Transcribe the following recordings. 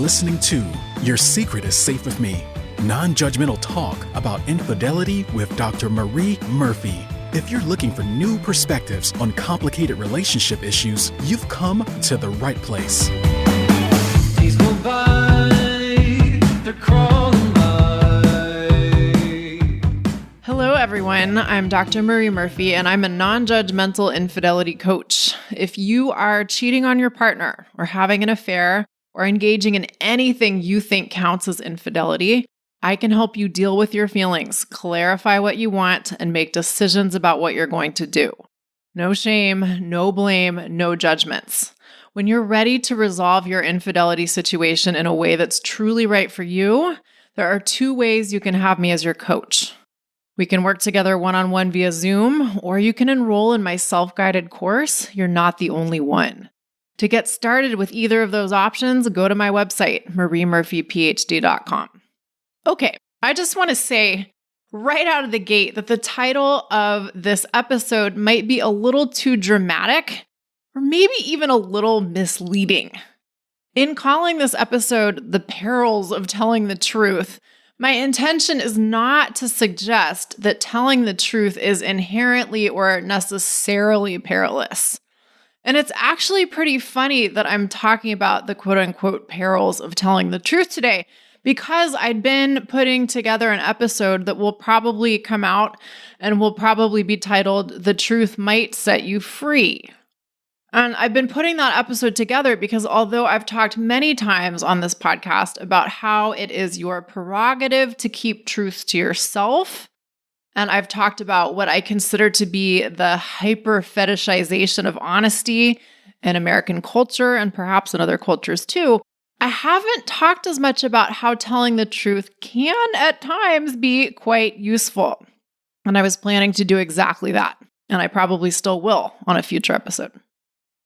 listening to Your Secret is Safe with Me, non-judgmental talk about infidelity with Dr. Marie Murphy. If you're looking for new perspectives on complicated relationship issues, you've come to the right place. Days go by, they're crawling by. Hello, everyone. I'm Dr. Marie Murphy, and I'm a non-judgmental infidelity coach. If you are cheating on your partner or having an affair or engaging in anything you think counts as infidelity, I can help you deal with your feelings, clarify what you want, and make decisions about what you're going to do. No shame, no blame, no judgments. When you're ready to resolve your infidelity situation in a way that's truly right for you, there are two ways you can have me as your coach. We can work together one-on-one via Zoom, or you can enroll in my self-guided course, You're Not the Only One. To get started with either of those options, go to my website, mariemurphyphd.com. Okay, I just want to say right out of the gate that the title of this episode might be a little too dramatic, or maybe even a little misleading. In calling this episode The Perils of Telling the Truth, my intention is not to suggest that telling the truth is inherently or necessarily perilous. And it's actually pretty funny that I'm talking about the quote-unquote perils of telling the truth today, because I'd been putting together an episode that will probably come out and will probably be titled The Truth Might Set You Free. And I've been putting that episode together because although I've talked many times on this podcast about how it is your prerogative to keep truth to yourself, and I've talked about what I consider to be the hyper-fetishization of honesty in American culture and perhaps in other cultures too, I haven't talked as much about how telling the truth can at times be quite useful. And I was planning to do exactly that, and I probably still will on a future episode.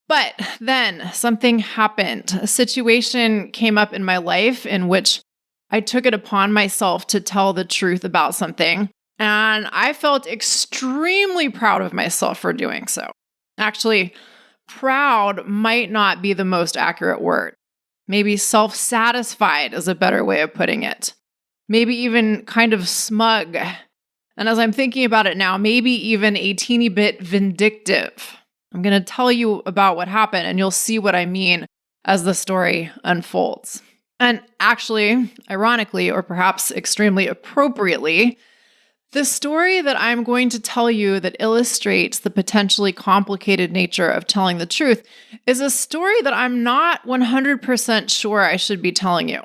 But then something happened. A situation came up in my life in which I took it upon myself to tell the truth about something, and I felt extremely proud of myself for doing so. Actually, proud might not be the most accurate word. Maybe self-satisfied is a better way of putting it. Maybe even kind of smug. And as I'm thinking about it now, maybe even a teeny bit vindictive. I'm going to tell you about what happened, and you'll see what I mean as the story unfolds. And actually, ironically, or perhaps extremely appropriately, the story that I'm going to tell you that illustrates the potentially complicated nature of telling the truth is a story that I'm not 100% sure I should be telling you.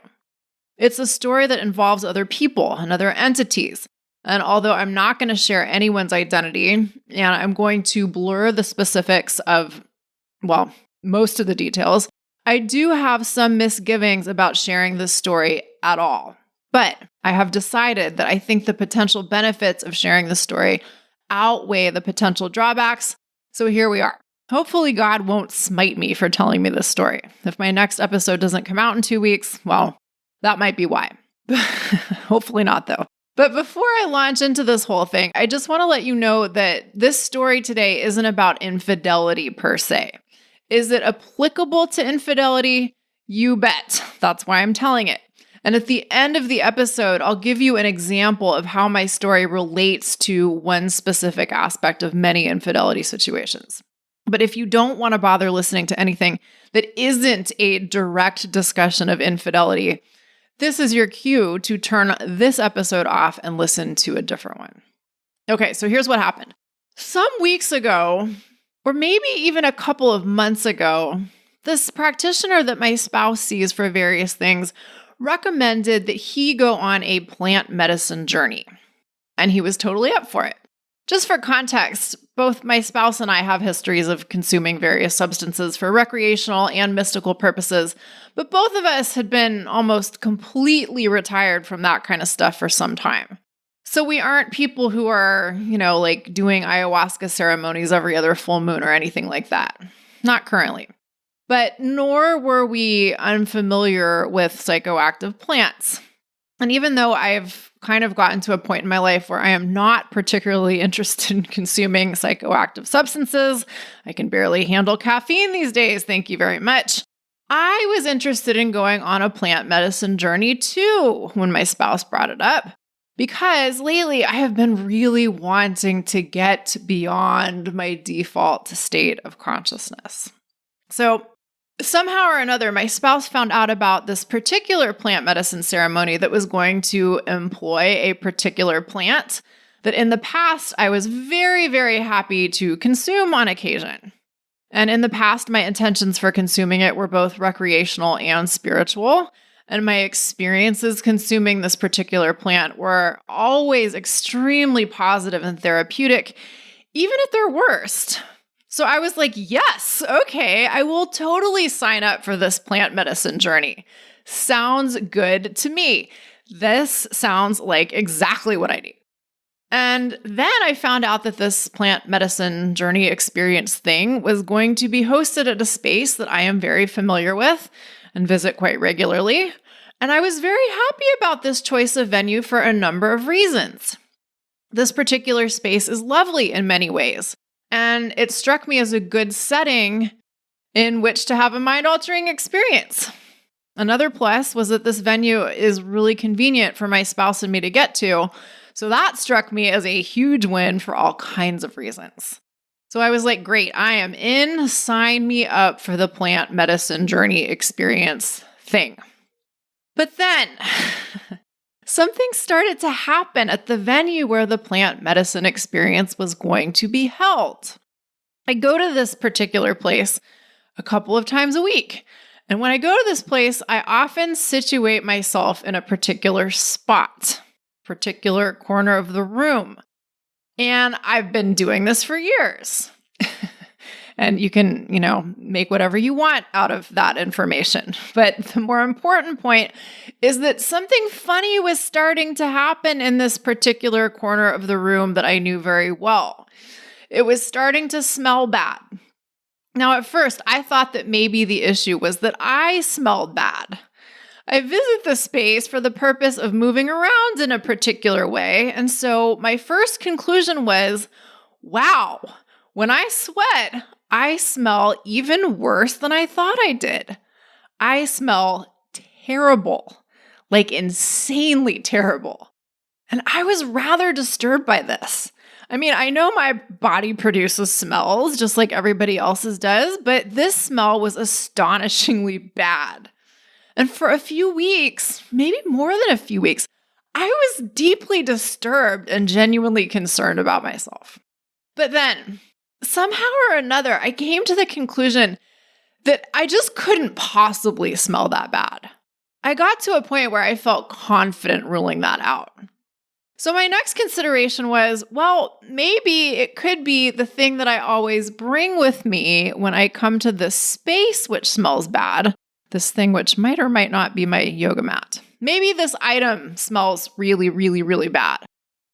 It's a story that involves other people and other entities. And although I'm not going to share anyone's identity, and I'm going to blur the specifics of, well, most of the details, I do have some misgivings about sharing this story at all. But I have decided that I think the potential benefits of sharing the story outweigh the potential drawbacks. So here we are. Hopefully God won't smite me for telling me this story. If my next episode doesn't come out in 2 weeks, well, that might be why. Hopefully not, though. But before I launch into this whole thing, I just want to let you know that this story today isn't about infidelity per se. Is it applicable to infidelity? You bet. That's why I'm telling it. And at the end of the episode, I'll give you an example of how my story relates to one specific aspect of many infidelity situations. But if you don't want to bother listening to anything that isn't a direct discussion of infidelity, this is your cue to turn this episode off and listen to a different one. Okay, so here's what happened. Some weeks ago, or maybe even a couple of months ago, this practitioner that my spouse sees for various things recommended that he go on a plant medicine journey, and he was totally up for it. Just for context, both my spouse and I have histories of consuming various substances for recreational and mystical purposes, but both of us had been almost completely retired from that kind of stuff for some time. So we aren't people who are, like doing ayahuasca ceremonies every other full moon or anything like that. Not currently. But nor were we unfamiliar with psychoactive plants. And even though I've kind of gotten to a point in my life where I am not particularly interested in consuming psychoactive substances, I can barely handle caffeine these days, thank you very much. I was interested in going on a plant medicine journey too when my spouse brought it up, because lately I have been really wanting to get beyond my default state of consciousness. So somehow or another, my spouse found out about this particular plant medicine ceremony that was going to employ a particular plant that in the past I was very, very happy to consume on occasion. And in the past, my intentions for consuming it were both recreational and spiritual. And my experiences consuming this particular plant were always extremely positive and therapeutic, even at their worst. So I was like, yes, okay, I will totally sign up for this plant medicine journey. Sounds good to me. This sounds like exactly what I need. And then I found out that this plant medicine journey experience thing was going to be hosted at a space that I am very familiar with and visit quite regularly. And I was very happy about this choice of venue for a number of reasons. This particular space is lovely in many ways, and it struck me as a good setting in which to have a mind-altering experience. Another plus was that this venue is really convenient for my spouse and me to get to. So that struck me as a huge win for all kinds of reasons. So I was like, great, I am in, sign me up for the plant medicine journey experience thing. But then something started to happen at the venue where the plant medicine experience was going to be held. I go to this particular place a couple of times a week. And when I go to this place, I often situate myself in a particular spot, particular corner of the room. And I've been doing this for years. And you can, make whatever you want out of that information. But the more important point is that something funny was starting to happen in this particular corner of the room that I knew very well. It was starting to smell bad. Now, at first, I thought that maybe the issue was that I smelled bad. I visit the space for the purpose of moving around in a particular way, and so my first conclusion was, wow, when I sweat, I smell even worse than I thought I did. I smell terrible, like insanely terrible. And I was rather disturbed by this. I mean, I know my body produces smells just like everybody else's does, but this smell was astonishingly bad. And for a few weeks, maybe more than a few weeks, I was deeply disturbed and genuinely concerned about myself. But then, somehow or another, I came to the conclusion that I just couldn't possibly smell that bad. I got to a point where I felt confident ruling that out. So my next consideration was, well, maybe it could be the thing that I always bring with me when I come to this space which smells bad, this thing which might or might not be my yoga mat. Maybe this item smells really, really, really bad.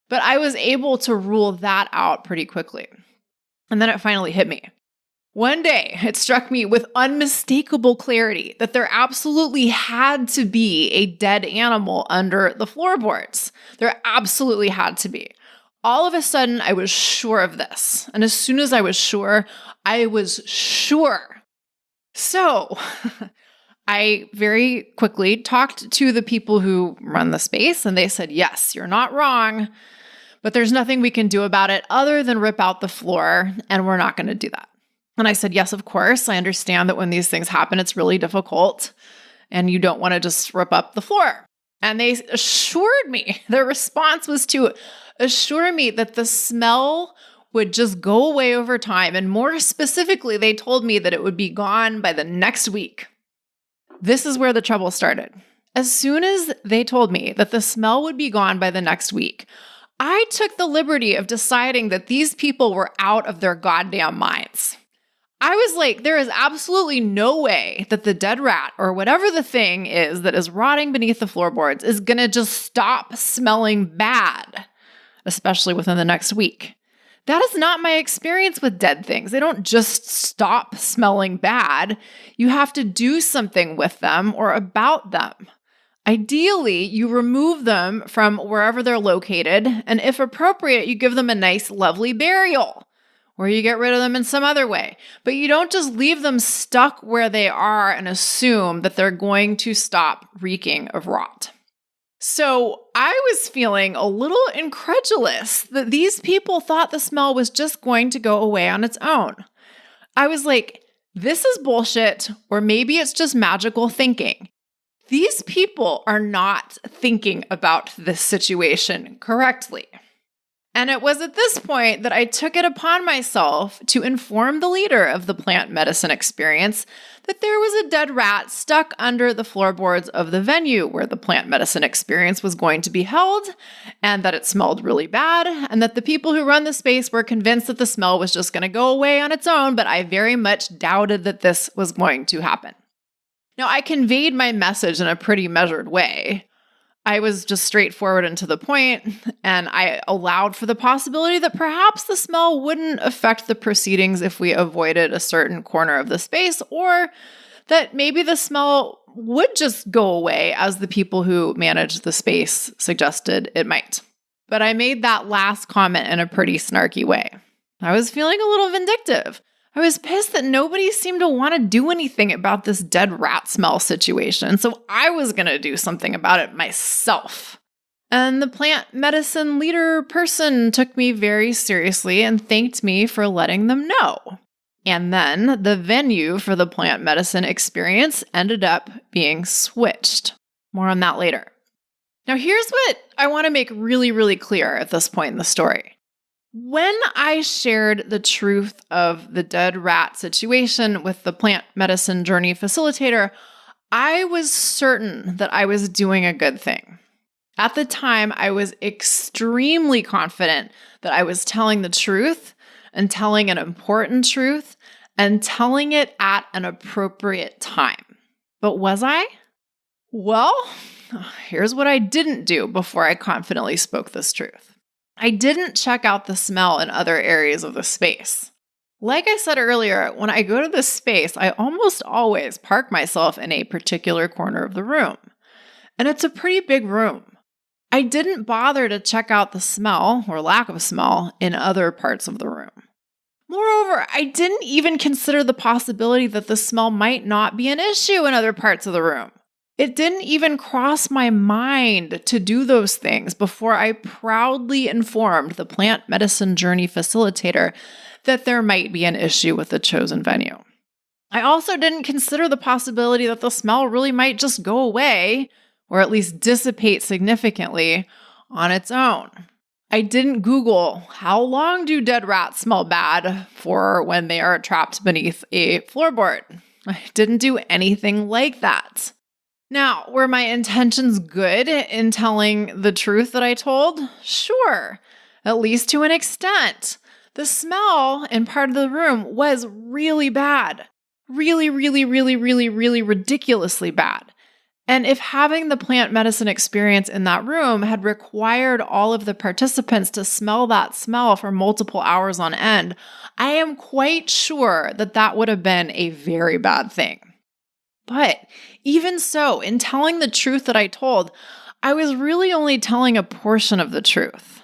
But I was able to rule that out pretty quickly. And then it finally hit me. One day, it struck me with unmistakable clarity that there absolutely had to be a dead animal under the floorboards. There absolutely had to be. All of a sudden, I was sure of this. And as soon as I was sure, I was sure. So I very quickly talked to the people who run the space, and they said, yes, you're not wrong, but there's nothing we can do about it other than rip out the floor, and we're not going to do that. And I said, yes, of course. I understand that when these things happen, it's really difficult and you don't want to just rip up the floor. And they assured me, their response was to assure me that the smell would just go away over time. And more specifically, they told me that it would be gone by the next week. This is where the trouble started. As soon as they told me that the smell would be gone by the next week, I took the liberty of deciding that these people were out of their goddamn minds. I was like, there is absolutely no way that the dead rat or whatever the thing is that is rotting beneath the floorboards is going to just stop smelling bad, especially within the next week. That is not my experience with dead things. They don't just stop smelling bad. You have to do something with them or about them. Ideally, you remove them from wherever they're located, and if appropriate, you give them a nice, lovely burial, or you get rid of them in some other way. But you don't just leave them stuck where they are and assume that they're going to stop reeking of rot. So I was feeling a little incredulous that these people thought the smell was just going to go away on its own. I was like, this is bullshit, or maybe it's just magical thinking. These people are not thinking about this situation correctly. And it was at this point that I took it upon myself to inform the leader of the plant medicine experience that there was a dead rat stuck under the floorboards of the venue where the plant medicine experience was going to be held, and that it smelled really bad, and that the people who run the space were convinced that the smell was just going to go away on its own, but I very much doubted that this was going to happen. Now, I conveyed my message in a pretty measured way. I was just straightforward and to the point, and I allowed for the possibility that perhaps the smell wouldn't affect the proceedings if we avoided a certain corner of the space, or that maybe the smell would just go away as the people who managed the space suggested it might. But I made that last comment in a pretty snarky way. I was feeling a little vindictive. I was pissed that nobody seemed to want to do anything about this dead rat smell situation, so I was going to do something about it myself. And the plant medicine leader person took me very seriously and thanked me for letting them know. And then the venue for the plant medicine experience ended up being switched. More on that later. Now, here's what I want to make really, really clear at this point in the story. When I shared the truth of the dead rat situation with the plant medicine journey facilitator, I was certain that I was doing a good thing. At the time, I was extremely confident that I was telling the truth and telling an important truth and telling it at an appropriate time. But was I? Well, here's what I didn't do before I confidently spoke this truth. I didn't check out the smell in other areas of the space. Like I said earlier, when I go to this space, I almost always park myself in a particular corner of the room. And it's a pretty big room. I didn't bother to check out the smell or lack of smell in other parts of the room. Moreover, I didn't even consider the possibility that the smell might not be an issue in other parts of the room. It didn't even cross my mind to do those things before I proudly informed the plant medicine journey facilitator that there might be an issue with the chosen venue. I also didn't consider the possibility that the smell really might just go away, or at least dissipate significantly on its own. I didn't Google how long do dead rats smell bad for when they are trapped beneath a floorboard. I didn't do anything like that. Now, were my intentions good in telling the truth that I told? Sure, at least to an extent. The smell in part of the room was really bad. Really ridiculously bad. And if having the plant medicine experience in that room had required all of the participants to smell that smell for multiple hours on end, I am quite sure that that would have been a very bad thing. But even so, in telling the truth that I told, I was really only telling a portion of the truth.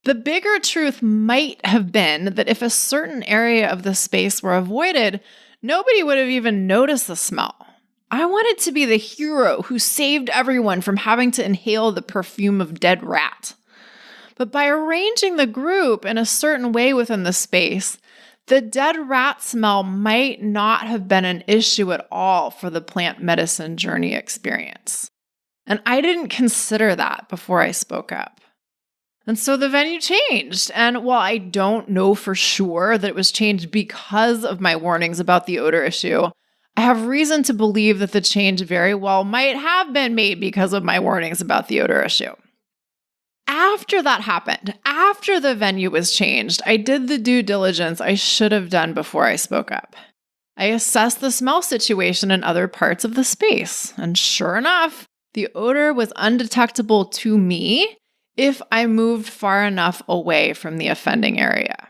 The bigger truth might have been that if a certain area of the space were avoided, nobody would have even noticed the smell. I wanted to be the hero who saved everyone from having to inhale the perfume of dead rat. But by arranging the group in a certain way within the space, the dead rat smell might not have been an issue at all for the plant medicine journey experience. And I didn't consider that before I spoke up. And so the venue changed. And while I don't know for sure that it was changed because of my warnings about the odor issue, I have reason to believe that the change very well might have been made because of my warnings about the odor issue. After that happened, after the venue was changed, I did the due diligence I should have done before I spoke up. I assessed the smell situation in other parts of the space, and sure enough, the odor was undetectable to me if I moved far enough away from the offending area.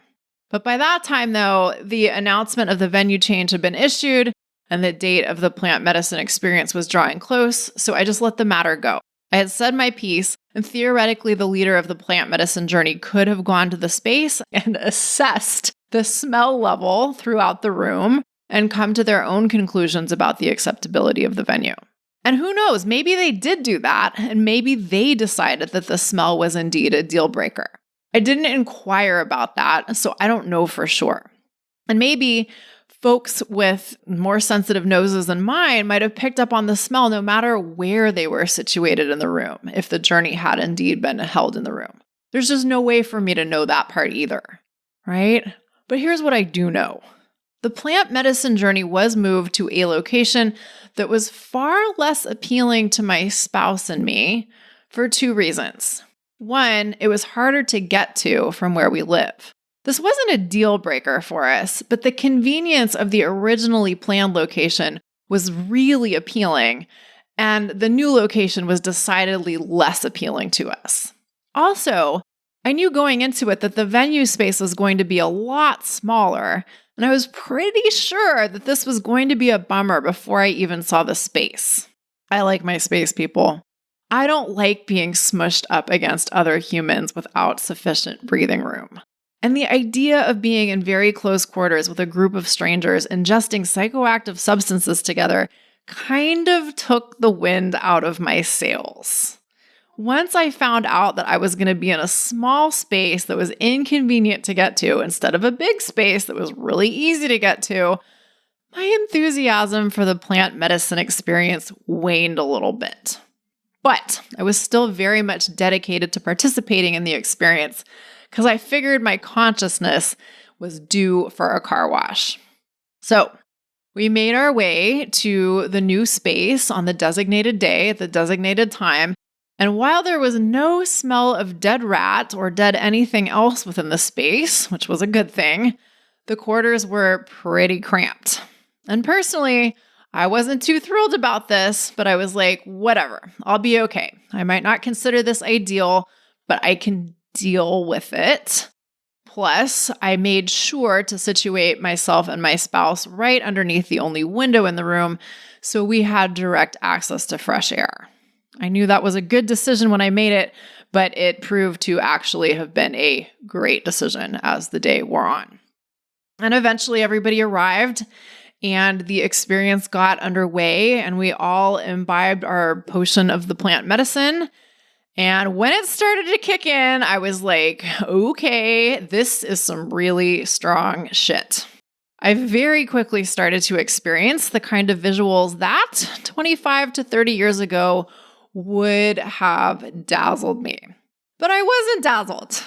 But by that time, though, the announcement of the venue change had been issued, and the date of the plant medicine experience was drawing close, so I just let the matter go. I had said my piece, and theoretically the leader of the plant medicine journey could have gone to the space and assessed the smell level throughout the room, and come to their own conclusions about the acceptability of the venue. And who knows, maybe they did do that, and maybe they decided that the smell was indeed a deal breaker. I didn't inquire about that, so I don't know for sure. And maybe folks with more sensitive noses than mine might have picked up on the smell no matter where they were situated in the room, if the journey had indeed been held in the room. There's just no way for me to know that part either, right? But here's what I do know. The plant medicine journey was moved to a location that was far less appealing to my spouse and me for two reasons. One, it was harder to get to from where we live. This wasn't a deal breaker for us, but the convenience of the originally planned location was really appealing, and the new location was decidedly less appealing to us. Also, I knew going into it that the venue space was going to be a lot smaller, and I was pretty sure that this was going to be a bummer before I even saw the space. I like my space, people. I don't like being smushed up against other humans without sufficient breathing room. And the idea of being in very close quarters with a group of strangers ingesting psychoactive substances together kind of took the wind out of my sails. Once I found out that I was going to be in a small space that was inconvenient to get to instead of a big space that was really easy to get to, my enthusiasm for the plant medicine experience waned a little bit. But I was still very much dedicated to participating in the experience because I figured my consciousness was due for a car wash. So we made our way to the new space on the designated day at the designated time. And while there was no smell of dead rat or dead anything else within the space, which was a good thing, the quarters were pretty cramped. And personally, I wasn't too thrilled about this, but I was like, whatever, I'll be okay. I might not consider this ideal, but I can deal with it. Plus, I made sure to situate myself and my spouse right underneath the only window in the room, so we had direct access to fresh air. I knew that was a good decision when I made it, but it proved to actually have been a great decision as the day wore on. And eventually everybody arrived and the experience got underway and we all imbibed our potion of the plant medicine. And when it started to kick in, I was like, okay, this is some really strong shit. I very quickly started to experience the kind of visuals that 25 to 30 years ago would have dazzled me. But I wasn't dazzled.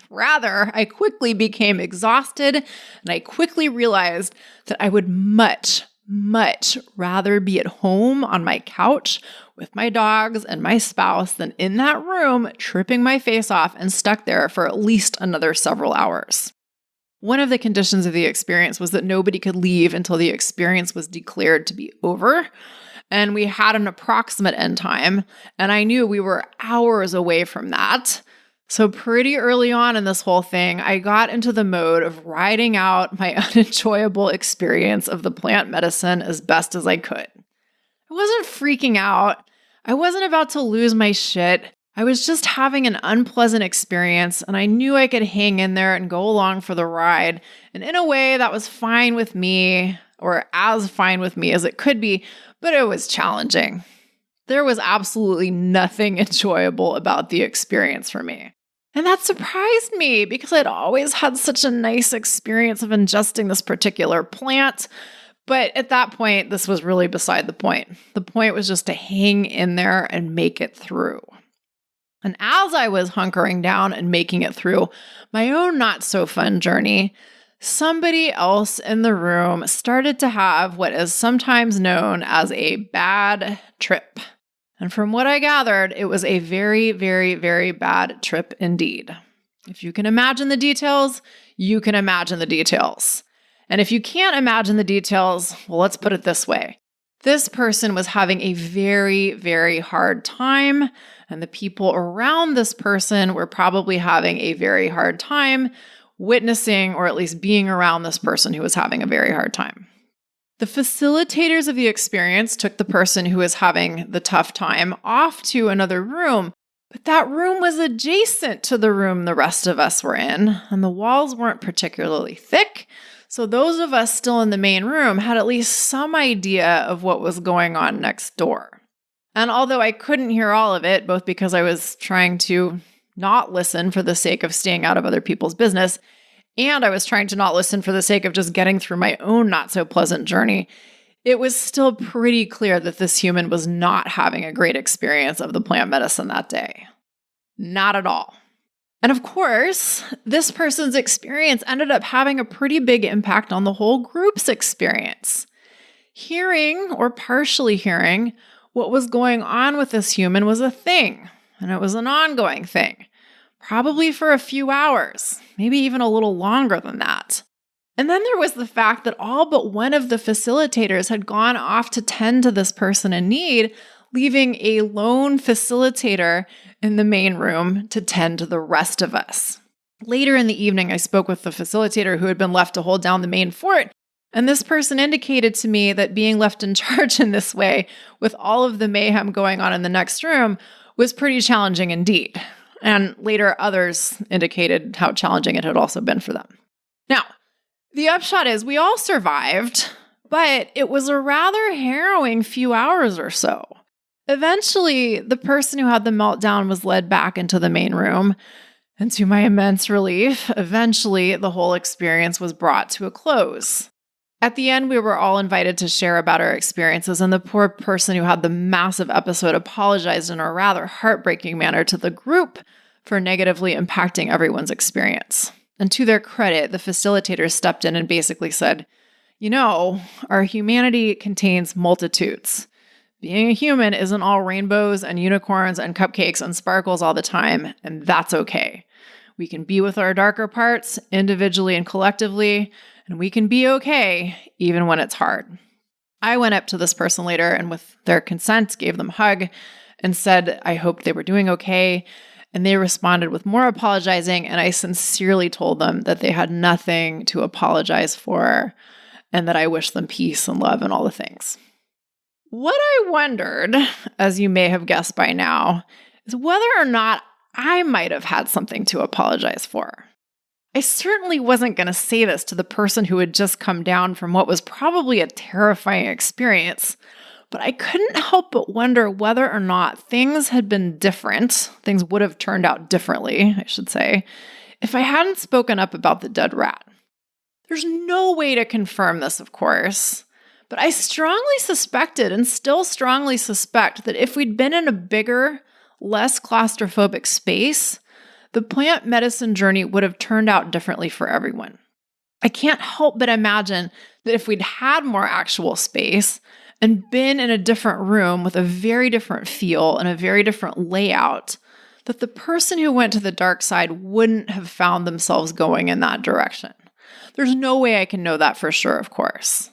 Rather, I quickly became exhausted and I quickly realized that I would much rather be at home on my couch with my dogs and my spouse than in that room tripping my face off and stuck there for at least another several hours. One of the conditions of the experience was that nobody could leave until the experience was declared to be over. And we had an approximate end time, and I knew we were hours away from that. So pretty early on in this whole thing, I got into the mode of riding out my unenjoyable experience of the plant medicine as best as I could. I wasn't freaking out. I wasn't about to lose my shit. I was just having an unpleasant experience, and I knew I could hang in there and go along for the ride. And in a way, that was fine with me, or as fine with me as it could be, but it was challenging. There was absolutely nothing enjoyable about the experience for me. And that surprised me because I'd always had such a nice experience of ingesting this particular plant. But at that point, this was really beside the point. The point was just to hang in there and make it through. And as I was hunkering down and making it through my own not so fun journey, somebody else in the room started to have what is sometimes known as a bad trip. And from what I gathered, it was a very, very, very bad trip indeed. If you can imagine the details, you can imagine the details. And if you can't imagine the details, well, let's put it this way. This person was having a very, very hard time, and the people around this person were probably having a very hard time witnessing or at least being around this person who was having a very hard time. The facilitators of the experience took the person who was having the tough time off to another room, But that room was adjacent to the room the rest of us were in, and the walls weren't particularly thick. So those of us still in the main room had at least some idea of what was going on next door. And although I couldn't hear all of it, both because I was trying to not listen for the sake of staying out of other people's business, and I was trying to not listen for the sake of just getting through my own not so pleasant journey, it was still pretty clear that this human was not having a great experience of the plant medicine that day. Not at all. And of course, this person's experience ended up having a pretty big impact on the whole group's experience. Hearing, or partially hearing, what was going on with this human was a thing, and it was an ongoing thing, probably for a few hours, maybe even a little longer than that. And then there was the fact that all but one of the facilitators had gone off to tend to this person in need, leaving a lone facilitator in the main room to tend to the rest of us. Later in the evening, I spoke with the facilitator who had been left to hold down the main fort, and this person indicated to me that being left in charge in this way, with all of the mayhem going on in the next room, was pretty challenging indeed. And later, others indicated how challenging it had also been for them. Now, the upshot is we all survived, but it was a rather harrowing few hours or so. Eventually, the person who had the meltdown was led back into the main room, and to my immense relief, eventually the whole experience was brought to a close. At the end, we were all invited to share about our experiences, and the poor person who had the massive episode apologized in a rather heartbreaking manner to the group for negatively impacting everyone's experience. And to their credit, the facilitators stepped in and basically said, our humanity contains multitudes. Being a human isn't all rainbows and unicorns and cupcakes and sparkles all the time, and that's okay. We can be with our darker parts individually and collectively, and we can be okay even when it's hard. I went up to this person later and with their consent gave them a hug and said I hoped they were doing okay. And they responded with more apologizing, and I sincerely told them that they had nothing to apologize for and that I wished them peace and love and all the things. What I wondered, as you may have guessed by now, is whether or not I might have had something to apologize for. I certainly wasn't going to say this to the person who had just come down from what was probably a terrifying experience, but I couldn't help but wonder whether or not things had been different, things would have turned out differently, I should say, if I hadn't spoken up about the dead rat. There's no way to confirm this, of course, but I strongly suspected and still strongly suspect that if we'd been in a bigger, less claustrophobic space, the plant medicine journey would have turned out differently for everyone. I can't help but imagine that if we'd had more actual space and been in a different room with a very different feel and a very different layout, that the person who went to the dark side wouldn't have found themselves going in that direction. There's no way I can know that for sure, of course.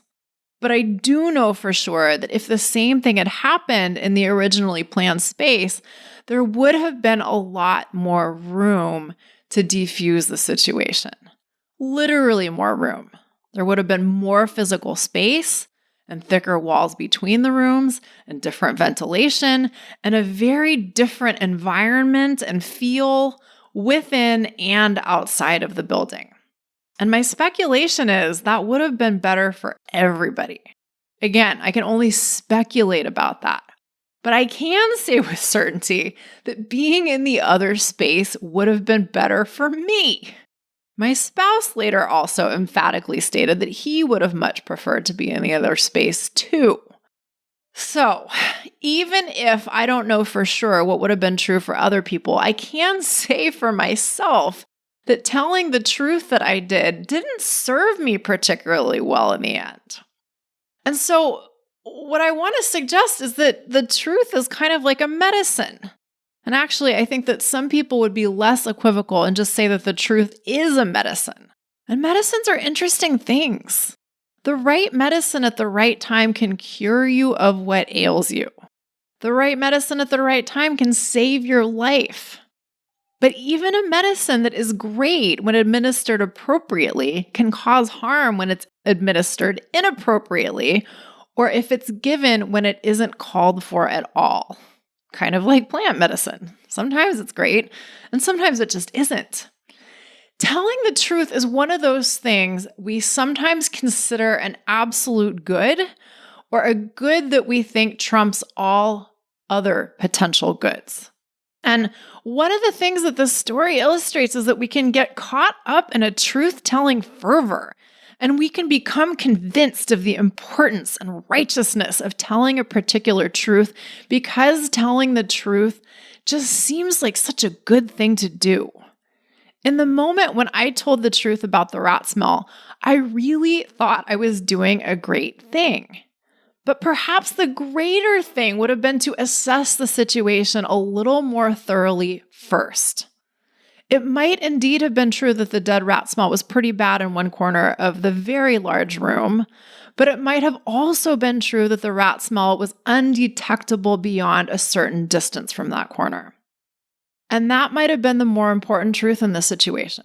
But I do know for sure that if the same thing had happened in the originally planned space, there would have been a lot more room to defuse the situation. Literally more room. There would have been more physical space and thicker walls between the rooms and different ventilation and a very different environment and feel within and outside of the building. And my speculation is that would have been better for everybody. Again, I can only speculate about that. But I can say with certainty that being in the other space would have been better for me. My spouse later also emphatically stated that he would have much preferred to be in the other space too. So, even if I don't know for sure what would have been true for other people, I can say for myself that telling the truth that I didn't serve me particularly well in the end. And so, what I want to suggest is that the truth is kind of like a medicine. And actually, I think that some people would be less equivocal and just say that the truth is a medicine. And medicines are interesting things. The right medicine at the right time can cure you of what ails you. The right medicine at the right time can save your life. But even a medicine that is great when administered appropriately can cause harm when it's administered inappropriately, or if it's given when it isn't called for at all. kind of like plant medicine. Sometimes it's great, and sometimes it just isn't. Telling the truth is one of those things we sometimes consider an absolute good, or a good that we think trumps all other potential goods. And one of the things that this story illustrates is that we can get caught up in a truth-telling fervor, and we can become convinced of the importance and righteousness of telling a particular truth because telling the truth just seems like such a good thing to do. In the moment when I told the truth about the rat smell, I really thought I was doing a great thing. But perhaps the greater thing would have been to assess the situation a little more thoroughly first. It might indeed have been true that the dead rat smell was pretty bad in one corner of the very large room, but it might have also been true that the rat smell was undetectable beyond a certain distance from that corner. And that might have been the more important truth in this situation.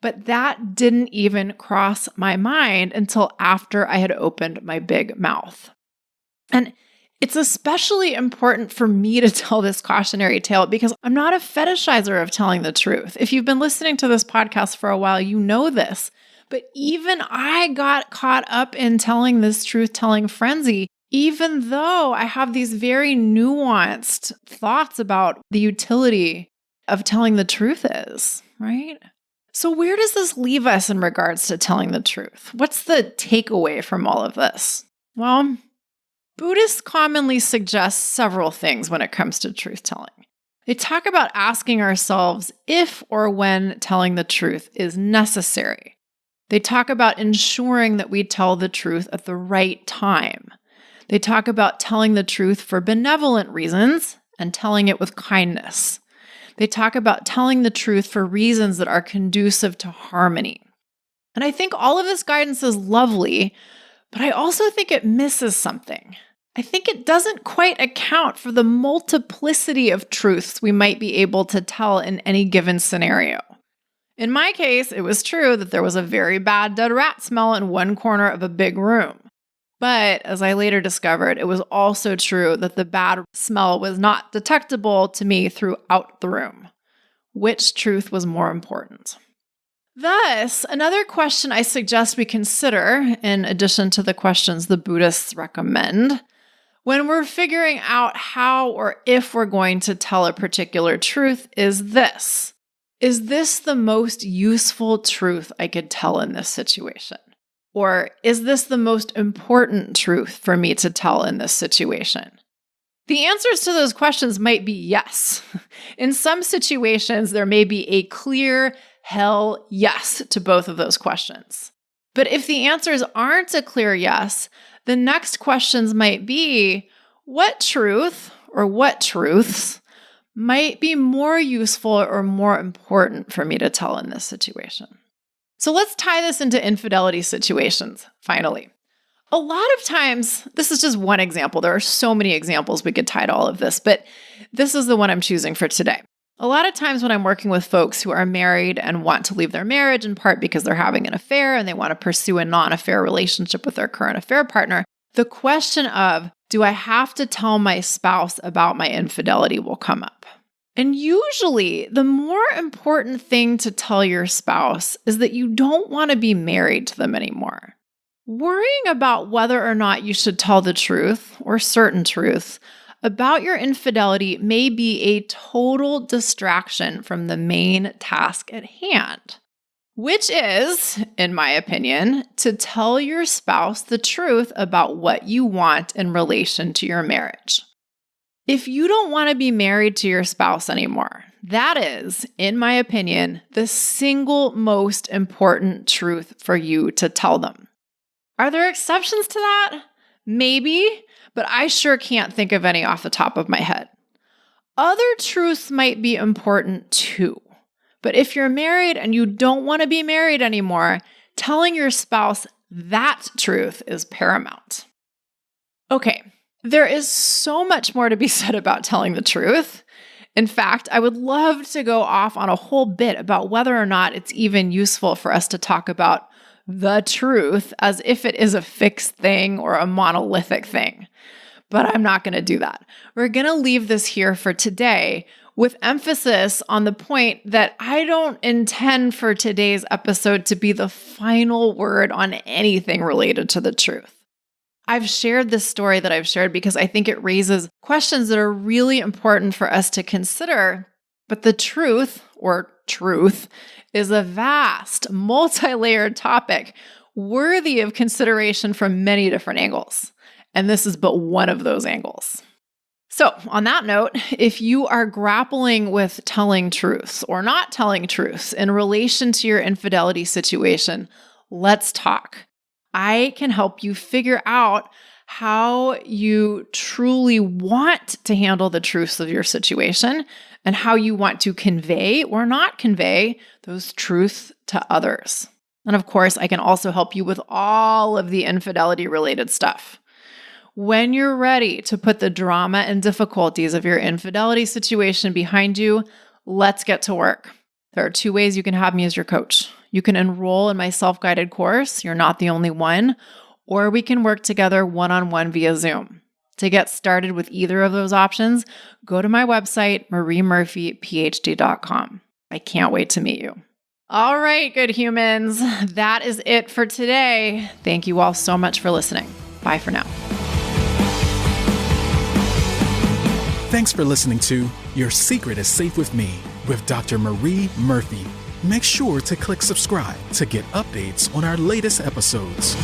But that didn't even cross my mind until after I had opened my big mouth. And it's especially important for me to tell this cautionary tale because I'm not a fetishizer of telling the truth. If you've been listening to this podcast for a while, you know this. But even I got caught up in telling this truth-telling frenzy, even though I have these very nuanced thoughts about the utility of telling the truth is, right? So where does this leave us in regards to telling the truth? What's the takeaway from all of this? Well, Buddhists commonly suggest several things when it comes to truth-telling. They talk about asking ourselves if or when telling the truth is necessary. They talk about ensuring that we tell the truth at the right time. They talk about telling the truth for benevolent reasons and telling it with kindness. They talk about telling the truth for reasons that are conducive to harmony. And I think all of this guidance is lovely, but I also think it misses something. I think it doesn't quite account for the multiplicity of truths we might be able to tell in any given scenario. In my case, it was true that there was a very bad dead rat smell in one corner of a big room. But as I later discovered, it was also true that the bad smell was not detectable to me throughout the room. Which truth was more important? Thus, another question I suggest we consider, in addition to the questions the Buddhists recommend, when we're figuring out how or if we're going to tell a particular truth is this. Is this the most useful truth I could tell in this situation? Or is this the most important truth for me to tell in this situation? The answers to those questions might be yes. In some situations, there may be a clear hell yes to both of those questions. But if the answers aren't a clear yes, the next questions might be, what truth or what truths might be more useful or more important for me to tell in this situation? So let's tie this into infidelity situations, finally. A lot of times, this is just one example. There are so many examples we could tie to all of this, but this is the one I'm choosing for today. A lot of times when I'm working with folks who are married and want to leave their marriage in part because they're having an affair and they want to pursue a non-affair relationship with their current affair partner, the question of, do I have to tell my spouse about my infidelity will come up. And usually, the more important thing to tell your spouse is that you don't want to be married to them anymore. Worrying about whether or not you should tell the truth or certain truths about your infidelity may be a total distraction from the main task at hand, which is, in my opinion, to tell your spouse the truth about what you want in relation to your marriage. If you don't want to be married to your spouse anymore, that is, in my opinion, the single most important truth for you to tell them. Are there exceptions to that? Maybe, but I sure can't think of any off the top of my head. Other truths might be important too, but if you're married and you don't want to be married anymore, telling your spouse that truth is paramount. Okay. There is so much more to be said about telling the truth. In fact, I would love to go off on a whole bit about whether or not it's even useful for us to talk about the truth as if it is a fixed thing or a monolithic thing. but I'm not going to do that. We're going to leave this here for today with emphasis on the point that I don't intend for today's episode to be the final word on anything related to the truth. I've shared this story that I've shared because I think it raises questions that are really important for us to consider. But the truth, or truth, is a vast, multi-layered topic worthy of consideration from many different angles. And this is but one of those angles. So, on that note, if you are grappling with telling truths or not telling truths in relation to your infidelity situation, let's talk. I can help you figure out how you truly want to handle the truths of your situation and how you want to convey or not convey those truths to others. And of course, I can also help you with all of the infidelity related stuff. When you're ready to put the drama and difficulties of your infidelity situation behind you, let's get to work. There are 2 ways you can have me as your coach. You can enroll in my self-guided course. You're not the only one. Or we can work together one-on-one via Zoom. To get started with either of those options, go to my website, mariemurphyphd.com. I can't wait to meet you. All right, good humans. That is it for today. Thank you all so much for listening. Bye for now. Thanks for listening to Your Secret is Safe with Me with Dr. Marie Murphy. Make sure to click subscribe to get updates on our latest episodes.